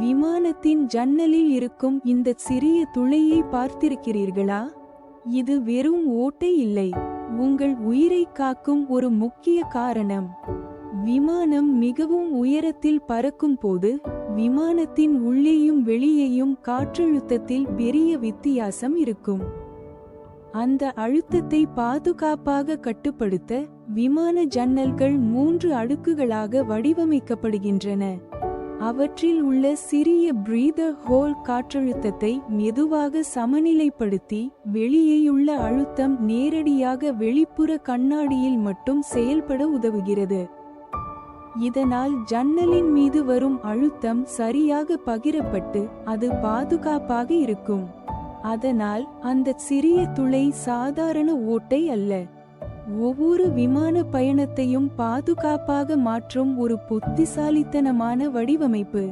விமானத்தின் ஜன்னலில் இருக்கும் இந்த சிறிய துளையை பார்த்திருக்கிறீர்களா? இது வெறும் ஓட்டை இல்லை, உங்கள் உயிரை காக்கும் ஒரு முக்கிய காரணம். விமானம் மிகவும் உயரத்தில் பறக்கும் போது விமானத்தின் உள்ளேயும் வெளியேயும் காற்றழுத்தத்தில் பெரிய வித்தியாசம் இருக்கும். அந்த அழுத்தத்தை பாதுகாப்பாக கட்டுப்படுத்த விமான ஜன்னல்கள் 3 அடுக்குகளாக வடிவமைக்கப்படுகின்றன. அவற்றில் உள்ள சிறிய பிரீதர் ஹோல் காற்றழுத்தத்தை மெதுவாக சமநிலைப்படுத்தி வெளியேயுள்ள அழுத்தம் நேரடியாக வெளிப்புற கண்ணாடியில் மட்டும் செயல்பட உதவுகிறது. இதனால் ஜன்னலின் மீது வரும் அழுத்தம் சரியாக பகிரப்பட்டு அது பாதுகாப்பாக இருக்கும். அதனால் அந்த சிறிய துளை சாதாரண ஓட்டை அல்ல, ஒவ்வொரு விமான பயணத்தையும் பாதுகாப்பாக மாற்றும் ஒரு புத்திசாலித்தனமான வடிவமைப்பு.